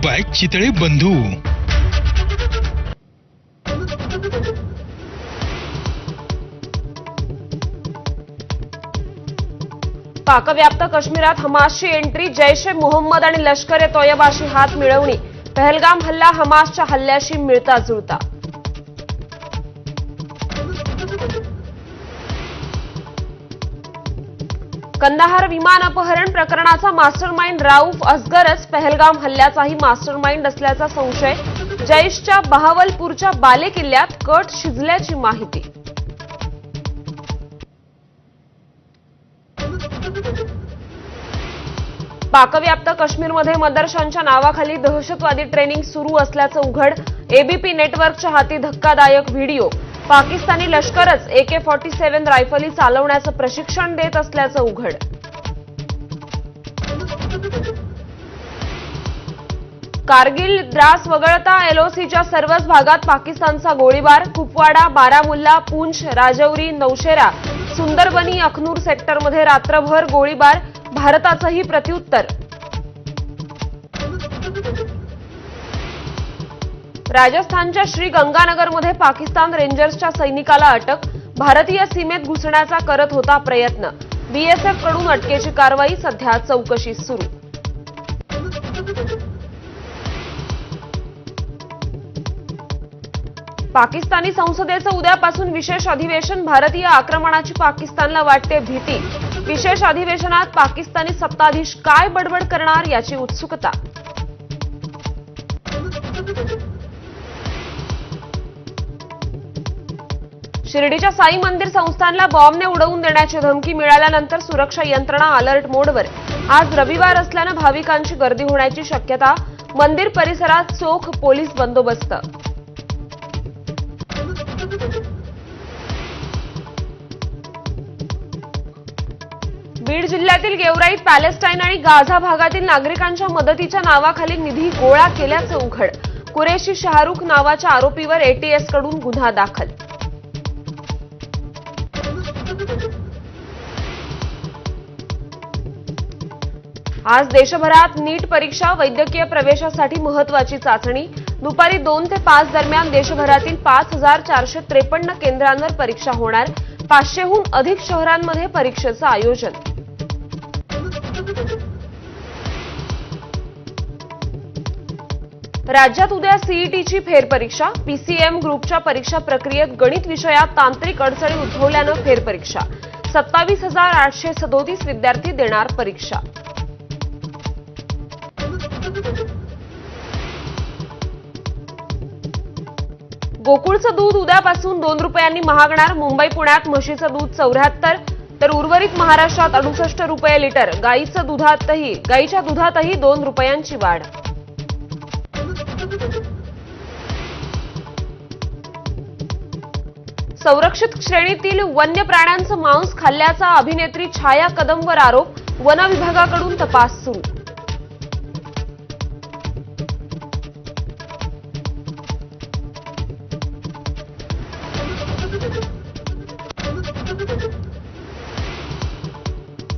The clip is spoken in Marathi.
बाय चितळे बंधू। पाकव्याप्त काश्मीरात हमासची एंट्री, जैश ए मोहम्मद आणि लष्कर ए तोयबाशी हात मिळवणी। पहलगाम हल्ला हमासच्या हल्ल्याशी मिळता जुळता। कंदाहार विमान अपहरण प्रकरणाचा मास्टरमाइंड राऊफ असगरच पहलगाम हल्ल्याचाही मास्टरमाइंड असल्याचा संशय। जैशच्या बहावलपूरच्या बाले किल्ल्यात कट शिजल्याची माहिती। पाकव्याप्त काश्मीरमध्ये मदरशांच्या नावाखाली दहशतवादी ट्रेनिंग सुरू असल्याचं उघड। एबीपी नेटवर्कच्या हाती धक्कादायक व्हिडिओ। पाकिस्तानी लष्करच AK-47 रायफली चालवण्याचं प्रशिक्षण देत असल्याचं उघड। कारगिल द्रास वगळता LOCच्या सर्वच भागात पाकिस्तानचा गोळीबार। कुपवाडा, बारामुल्ला, पूंछ, राजौरी, नौशेरा, सुंदरबनी, अखनूर सेक्टरमध्ये रात्रभर गोळीबार। भारताचंही प्रत्युत्तर। राजस्थानच्या श्रीगंगानगरमध्ये पाकिस्तान रेंजर्सच्या सैनिकाला अटक। भारतीय सीमेत घुसण्याचा करत होता प्रयत्न। BSF कडून अटकेची कारवाई, सध्या चौकशी सुरू। पाकिस्तानी संसदेचं उद्यापासून विशेष अधिवेशन। भारतीय आक्रमणाची पाकिस्तानला वाटते भीती। विशेष अधिवेशनात पाकिस्तानी सत्ताधीश काय बडबड करणार याची उत्सुकता। शिर्डीच्या साई मंदिर संस्थानला बॉम्बने उडवून देण्याची धमकी मिळाल्यानंतर सुरक्षा यंत्रणा अलर्ट मोडवर। आज रविवार असल्यानं भाविकांची गर्दी होण्याची शक्यता। मंदिर परिसरात चोख पोलीस बंदोबस्त। बीड जिल्ह्यातील गेवराईत पॅलेस्टाईन आणि गाझा भागातील नागरिकांच्या मदतीच्या नावाखाली निधी गोळा केल्याचं उघड। कुरेशी शाहरुख नावाच्या आरोपीवर ATS कडून गुन्हा दाखल। आज देशभरात नीट परीक्षा। वैद्यकीय प्रवेशासाठी महत्त्वाची चाचणी। दुपारी 2 ते 5 दरम्यान देशभरातील 5453 केंद्रांवर परीक्षा होणार। 500हून अधिक शहरांमध्ये परीक्षेचं आयोजन। राज्यात उद्या CETची फेरपरीक्षा। PCM ग्रुपच्या परीक्षा प्रक्रियेत गणित विषयात तांत्रिक अडचणी उद्भवल्यानं फेरपरीक्षा। 27,837 विद्यार्थी देणार परीक्षा। गोकुळचं दूध उद्यापासून 2 रुपयांनी महागणार। मुंबई पुण्यात म्हशीचं दूध 74 तर उर्वरित महाराष्ट्रात 68 रुपये लिटर। गाईच्या दुधातही 2 रुपयांची वाढ। संरक्षित श्रेणीतील वन्य प्राण्यांचं मांस खाल्ल्याचा अभिनेत्री छाया कदमवर आरोप। वन विभागाकडून तपास सुरू।